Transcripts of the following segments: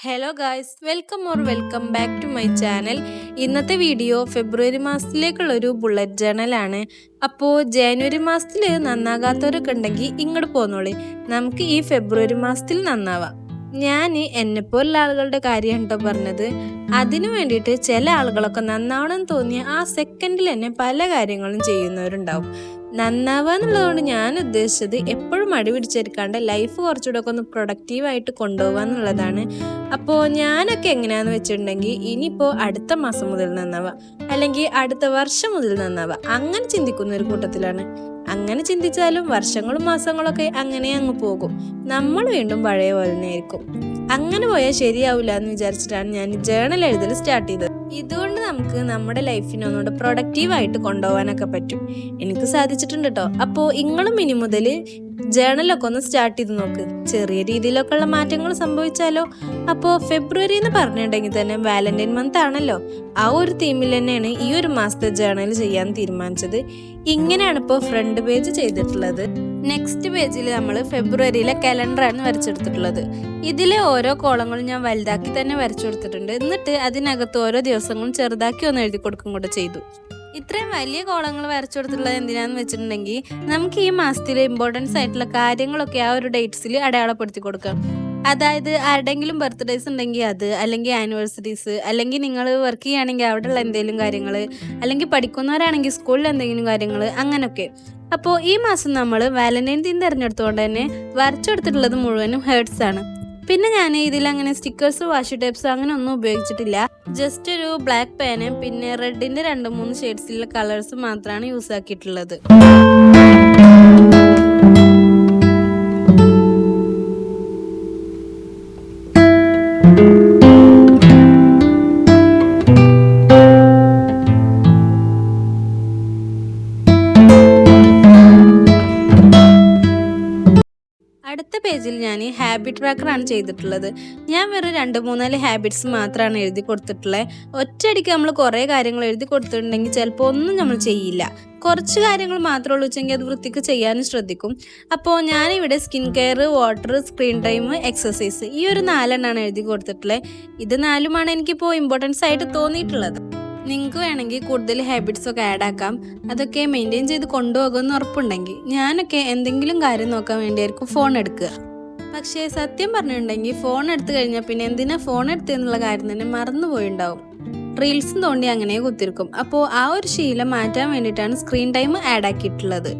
Hello guys, welcome back to my channel. ഇന്നത്തെ video ഫെബ്രുവരി മാസത്തിലേക്കുള്ളൊരു ബുള്ളറ്റ് ജേണലാണ്. അപ്പോൾ ജനുവരി മാസത്തിൽ നന്നാകാത്തവരൊക്കെ ഉണ്ടെങ്കിൽ ഇങ്ങോട്ട് പോന്നോളി, നമുക്ക് ഈ ഫെബ്രുവരി മാസത്തിൽ നന്നാവാം. ഞാൻ എന്നെപ്പോലുള്ള ആളുകളുടെ കാര്യമാണ് കേട്ടോ പറഞ്ഞത്. അതിനു വേണ്ടിയിട്ട് ചില ആളുകളൊക്കെ നന്നാവണം തോന്നിയ ആ സെക്കൻഡിൽ തന്നെ പല കാര്യങ്ങളും ചെയ്യുന്നവരുണ്ടാവും. നന്നാവുക എന്നുള്ളതുകൊണ്ട് ഞാൻ ഉദ്ദേശിച്ചത് എപ്പോഴും മടി പിടിച്ചെടുക്കാണ്ട് ലൈഫ് കുറച്ചുകൂടെ ഒക്കെ ഒന്ന് പ്രൊഡക്റ്റീവായിട്ട് കൊണ്ടുപോകുക എന്നുള്ളതാണ്. അപ്പോൾ ഞാനൊക്കെ എങ്ങനെയാണെന്ന് വെച്ചിട്ടുണ്ടെങ്കിൽ ഇനിയിപ്പോൾ അടുത്ത മാസം മുതൽ നന്നാവുക, അല്ലെങ്കിൽ അടുത്ത വർഷം മുതൽ നന്നാവുക, അങ്ങനെ ചിന്തിക്കുന്ന ഒരു കൂട്ടത്തിലാണ്. അങ്ങനെ ചിന്തിച്ചാലും വർഷങ്ങളും മാസങ്ങളൊക്കെ അങ്ങനെ അങ്ങ് പോകും, നമ്മൾ വീണ്ടും പഴയ പോലെ തന്നെ ആയിരിക്കും. അങ്ങനെ പോയാൽ ശരിയാവില്ല എന്ന് വിചാരിച്ചിട്ടാണ് ഞാൻ ജേണൽ എഴുതൽ സ്റ്റാർട്ട് ചെയ്തത്. ഇതുകൊണ്ട് നമുക്ക് നമ്മുടെ ലൈഫിനെ ഒന്നുകൂടെ പ്രൊഡക്റ്റീവായിട്ട് കൊണ്ടുപോകാനൊക്കെ പറ്റും. എനിക്ക് സാധിച്ചിട്ടുണ്ട് കേട്ടോ. അപ്പോൾ നിങ്ങളും ഇനി മുതൽ ജേണലൊക്കെ ഒന്ന് സ്റ്റാർട്ട് ചെയ്ത് നോക്ക്. ചെറിയ രീതിയിലൊക്കെ ഉള്ള മാറ്റങ്ങൾ സംഭവിച്ചാലോ. അപ്പോൾ ഫെബ്രുവരി എന്ന് പറഞ്ഞിട്ടുണ്ടെങ്കിൽ തന്നെ വാലന്റൈൻ മന്ത് ആണല്ലോ. ആ ഒരു തീമിൽ തന്നെയാണ് ഈ ഒരു മാസത്തെ ജേണൽ ചെയ്യാൻ തീരുമാനിച്ചത്. ഇങ്ങനെയാണ് ഇപ്പോൾ ഫ്രണ്ട് പേജ് ചെയ്തിട്ടുള്ളത്. നെക്സ്റ്റ് പേജിൽ നമ്മൾ ഫെബ്രുവരിയിലെ കലണ്ടറാണ് വരച്ചെടുത്തിട്ടുള്ളത്. ഇതിലെ ഓരോ കോളങ്ങളും ഞാൻ വലുതാക്കി തന്നെ വരച്ചു കൊടുത്തിട്ടുണ്ട്. എന്നിട്ട് അതിനകത്ത് ഓരോ ദിവസങ്ങളും ചെറുതാക്കി ഒന്ന് എഴുതി കൊടുക്കും കൂടെ ചെയ്തു. ഇത്രയും വലിയ കോളങ്ങൾ വരച്ചു കൊടുത്തിട്ടുള്ളത് എന്തിനാന്ന് വെച്ചിട്ടുണ്ടെങ്കിൽ നമുക്ക് ഈ മാസത്തിലെ ഇമ്പോർട്ടൻസ് ആയിട്ടുള്ള കാര്യങ്ങളൊക്കെ ആ ഒരു ഡേറ്റ്സിൽ അടയാളപ്പെടുത്തി കൊടുക്കാം. അതായത് ആരുടെങ്കിലും ബർത്ത്ഡേസ് ഉണ്ടെങ്കിൽ അത്, അല്ലെങ്കിൽ ആനിവേഴ്സറീസ്, അല്ലെങ്കിൽ നിങ്ങൾ വർക്ക് ചെയ്യുകയാണെങ്കിൽ അവിടെയുള്ള എന്തെങ്കിലും കാര്യങ്ങൾ, അല്ലെങ്കിൽ പഠിക്കുന്നവരാണെങ്കിൽ സ്കൂളിൽ എന്തെങ്കിലും കാര്യങ്ങൾ, അങ്ങനെയൊക്കെ. അപ്പോൾ ഈ മാസം നമ്മൾ വാലന്റൈൻ തീം തിരഞ്ഞെടുത്തുകൊണ്ട് തന്നെ വരച്ചെടുത്തിട്ടുള്ളത് മുഴുവനും ഹേർട്സ് ആണ്. പിന്നെ ഞാൻ ഇതിലങ്ങനെ സ്റ്റിക്കേഴ്സ്, വാഷി ടേപ്സ് അങ്ങനെ ഒന്നും ഉപയോഗിച്ചിട്ടില്ല. ജസ്റ്റ് ഒരു ബ്ലാക്ക് പേന്, പിന്നെ റെഡിന്റെ 2-3 ഷെയ്ഡ്സിലുള്ള കളേഴ്സ് മാത്രമാണ് യൂസ് ആക്കിയിട്ടുള്ളത്. അടുത്ത പേജിൽ ഞാൻ ഹാബിറ്റ് ട്രാക്കറാണ് ചെയ്തിട്ടുള്ളത്. ഞാൻ വെറും 2-3 ഹാബിറ്റ്സ് മാത്രമാണ് എഴുതി കൊടുത്തിട്ടുള്ളത്. ഒറ്റയടിക്ക് നമ്മൾ കുറേ കാര്യങ്ങൾ എഴുതി കൊടുത്തിട്ടുണ്ടെങ്കിൽ ചിലപ്പോൾ ഒന്നും നമ്മൾ ചെയ്യില്ല. കുറച്ച് കാര്യങ്ങൾ മാത്രമേ ഉള്ളൂ വെച്ചെങ്കിൽ അത് വൃത്തിക്ക് ചെയ്യാനും ശ്രദ്ധിക്കും. അപ്പോൾ ഞാനിവിടെ skin care, water, screen time, exercise, ഈ ഒരു 4 എണ്ണമാണ് എഴുതി കൊടുത്തിട്ടുള്ളത്. ഇത് 4 എനിക്കിപ്പോൾ ഇമ്പോർട്ടൻസ് ആയിട്ട് തോന്നിയിട്ടുള്ളത്. നിങ്ങൾക്ക് വേണമെങ്കിൽ കൂടുതൽ ഹാബിറ്റ്സ് ഒക്കെ ആഡ് ആക്കാം. അതൊക്കെ മെയിൻറ്റെയിൻ ചെയ്ത് കൊണ്ടുപോകുമെന്ന് ഉറപ്പുണ്ടെങ്കിൽ. ഞാനൊക്കെ എന്തെങ്കിലും കാര്യം നോക്കാൻ വേണ്ടിയായിരിക്കും ഫോൺ എടുക്കുക. പക്ഷേ സത്യം പറഞ്ഞിട്ടുണ്ടെങ്കിൽ ഫോൺ എടുത്തു കഴിഞ്ഞാൽ പിന്നെ എന്തിനാ ഫോൺ എടുത്തെന്നുള്ള കാര്യം തന്നെ മറന്നുപോയിണ്ടാവും. റീൽസും തോണ്ടി അങ്ങനെ കുത്തിരിക്കും. അപ്പോൾ ആ ഒരു ശീലം മാറ്റാൻ വേണ്ടിയിട്ടാണ് സ്ക്രീൻ ടൈം ആഡ് ആക്കിയിട്ടുള്ളത്.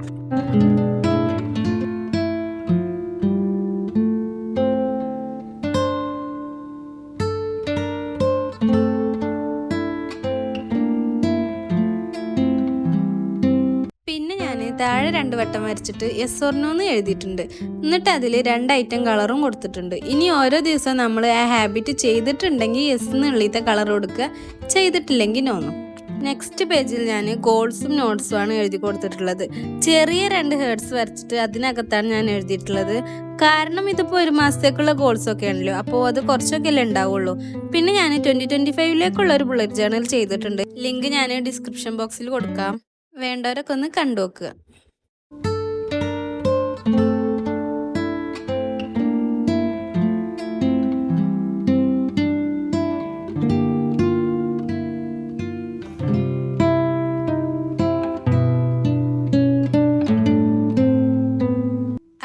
താഴെ 2 വട്ടം വരച്ചിട്ട് യെസ് ഓർ നോ എന്ന് എഴുതിയിട്ടുണ്ട്. എന്നിട്ട് അതിൽ 2 ഐറ്റം കളറും കൊടുത്തിട്ടുണ്ട്. ഇനി ഓരോ ദിവസം നമ്മൾ ആ ഹാബിറ്റ് ചെയ്തിട്ടുണ്ടെങ്കിൽ യെസ് എന്നുള്ളിത്തെ കളർ കൊടുക്കുക, ചെയ്തിട്ടില്ലെങ്കിൽ നോന്നും. നെക്സ്റ്റ് പേജിൽ ഞാൻ ഗോൾസും നോട്ട്സും ആണ് എഴുതി കൊടുത്തിട്ടുള്ളത്. ചെറിയ 2 ഹേർട്സ് വരച്ചിട്ട് അതിനകത്താണ് ഞാൻ എഴുതിയിട്ടുള്ളത്. കാരണം ഇതിപ്പോൾ ഒരു മാസത്തേക്കുള്ള ഗോൾസ് ഒക്കെ ആണല്ലോ, അപ്പോൾ അത് കുറച്ചൊക്കെ അല്ലേ ഉണ്ടാവുള്ളൂ. പിന്നെ ഞാൻ 2025 ഒരു ബുള്ളറ്റ് ജേണൽ ചെയ്തിട്ടുണ്ട്. ലിങ്ക് ഞാൻ ഡിസ്ക്രിപ്ഷൻ ബോക്സിൽ കൊടുക്കാം, വേണ്ടവരൊക്കെ ഒന്ന് കണ്ടു നോക്കുക.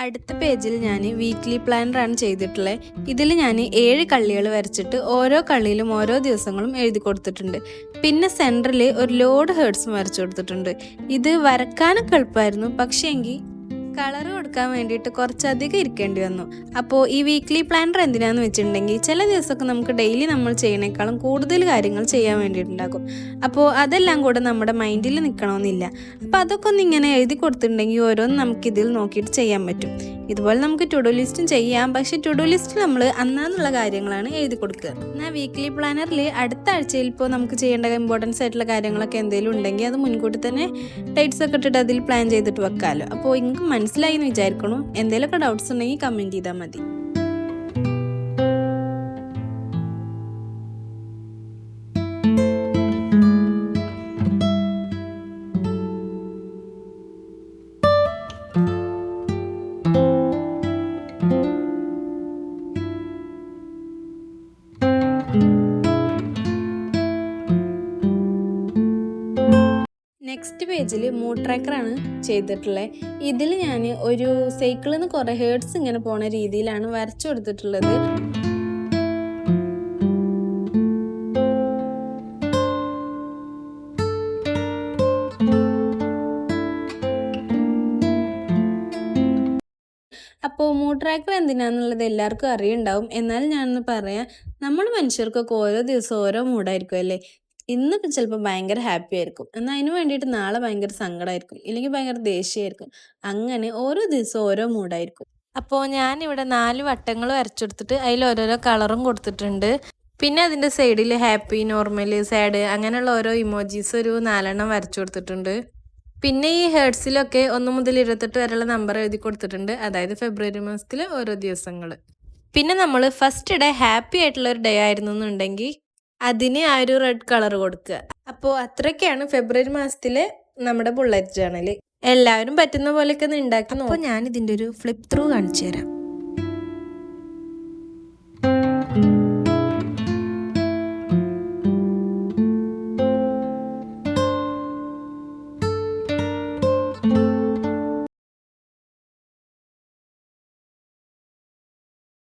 അടുത്ത പേജിൽ ഞാൻ വീക്ക്ലി പ്ലാനറാണ് ചെയ്തിട്ടുള്ളത്. ഇതിൽ ഞാൻ 7 കള്ളികൾ വരച്ചിട്ട് ഓരോ കള്ളിയിലും ഓരോ ദിവസങ്ങളും എഴുതി കൊടുത്തിട്ടുണ്ട്. പിന്നെ സെൻറ്ററിൽ ഒരു ലോഡ് ഹേർട്സും വരച്ചു കൊടുത്തിട്ടുണ്ട്. ഇത് വരക്കാനൊക്കെ എളുപ്പമായിരുന്നു, പക്ഷേ എങ്കിൽ കളർ കൊടുക്കാൻ വേണ്ടിയിട്ട് കുറച്ചധികം ഇരിക്കേണ്ടി വന്നു. അപ്പോൾ ഈ വീക്ക്ലി പ്ലാനർ എന്തിനാന്ന് വെച്ചിട്ടുണ്ടെങ്കിൽ ചില ദിവസമൊക്കെ നമുക്ക് ഡെയിലി നമ്മൾ ചെയ്യണേക്കാളും കൂടുതൽ കാര്യങ്ങൾ ചെയ്യാൻ വേണ്ടിയിട്ടുണ്ടാകും. അപ്പോൾ അതെല്ലാം കൂടെ നമ്മുടെ മൈൻഡിൽ നിൽക്കണമെന്നില്ല. അപ്പോൾ അതൊക്കെ ഒന്ന് ഇങ്ങനെ എഴുതി കൊടുത്തിട്ടുണ്ടെങ്കിൽ ഓരോന്നും നമുക്കിതിൽ നോക്കിയിട്ട് ചെയ്യാൻ പറ്റും. ഇതുപോലെ നമുക്ക് ടു ഡു ലിസ്റ്റും ചെയ്യാം, പക്ഷേ ടു ഡു ലിസ്റ്റിൽ നമ്മൾ അന്നാന്നുള്ള കാര്യങ്ങളാണ് എഴുതി കൊടുക്കുക. എന്നാൽ വീക്ക്ലി പ്ലാനറിൽ അടുത്ത ആഴ്ചയിൽ ഇപ്പോൾ നമുക്ക് ചെയ്യേണ്ട ഇമ്പോർട്ടൻസ് ആയിട്ടുള്ള കാര്യങ്ങളൊക്കെ എന്തെങ്കിലും ഉണ്ടെങ്കിൽ അത് മുൻകൂട്ടി തന്നെ ഡേറ്റ്സ് ഒക്കെ ഇട്ടിട്ട് അതിൽ പ്ലാൻ ചെയ്തിട്ട് വെക്കാമല്ലോ. അപ്പോൾ നിങ്ങൾക്ക് മനസ്സിലായി എന്ന് വിചാരിക്കണു. എന്തെങ്കിലുമൊക്കെ ഡൗട്ട്സ് ഉണ്ടെങ്കിൽ കമൻറ്റ് ചെയ്താൽ മതി. പേജിൽ മൂഡ് ട്രാക്കറാണ് ചെയ്തിട്ടുള്ളത്. ഇതിൽ ഞാൻ ഒരു സൈക്കിളിൽ നിന്ന് കുറേ ഹേർട്സ് ഇങ്ങനെ പോണ രീതിയിലാണ് വരച്ചു കൊടുത്തിട്ടുള്ളത്. അപ്പോൾ മൂഡ് ട്രാക്കർ എന്തിനാണെന്നുള്ളത് എല്ലാവർക്കും അറിയുണ്ടാവും. എന്നാലും ഞാനൊന്ന് പറയാം. നമ്മൾ മനുഷ്യർക്കൊക്കെ ഓരോ ദിവസം ഓരോ മൂഡായിരിക്കും അല്ലേ. ഇന്നൊക്കെ ചിലപ്പോൾ ഭയങ്കര ഹാപ്പി ആയിരിക്കും, എന്നാൽ അതിന് വേണ്ടിയിട്ട് നാളെ ഭയങ്കര സങ്കടമായിരിക്കും, ഇല്ലെങ്കിൽ ഭയങ്കര ദേഷ്യമായിരിക്കും. അങ്ങനെ ഓരോ ദിവസവും ഓരോ മൂഡായിരിക്കും. അപ്പോൾ ഞാനിവിടെ 4 വട്ടങ്ങൾ വരച്ചെടുത്തിട്ട് അതിൽ ഓരോരോ കളറും കൊടുത്തിട്ടുണ്ട്. പിന്നെ അതിൻ്റെ സൈഡിൽ ഹാപ്പി, നോർമൽ, സാഡ് അങ്ങനെയുള്ള ഓരോ ഇമോജീസ് ഒരു 4 എണ്ണം വരച്ചു കൊടുത്തിട്ടുണ്ട്. പിന്നെ ഈ ഹേർട്സിലൊക്കെ 1 മുതൽ 28 വരെയുള്ള നമ്പർ എഴുതി കൊടുത്തിട്ടുണ്ട്, അതായത് ഫെബ്രുവരി മാസത്തിലെ ഓരോ ദിവസങ്ങൾ. പിന്നെ നമ്മൾ ഫസ്റ്റ് ഡേ ഹാപ്പി ആയിട്ടുള്ള ഒരു ഡേ ആയിരുന്നു എന്നുണ്ടെങ്കിൽ അതിന് ആ ഒരു റെഡ് കളർ കൊടുക്കുക. അപ്പോൾ അത്രയൊക്കെയാണ് ഫെബ്രുവരി മാസത്തിലെ നമ്മുടെ ബുള്ളറ്റ് ജേർണൽ. എല്ലാവരും പറ്റുന്ന പോലെയൊക്കെ ഒന്ന് ഉണ്ടാക്കി നോക്കും. അപ്പോൾ ഞാൻ ഇതിൻ്റെ ഒരു ഫ്ലിപ്പ് ത്രൂ കാണിച്ചു തരാം.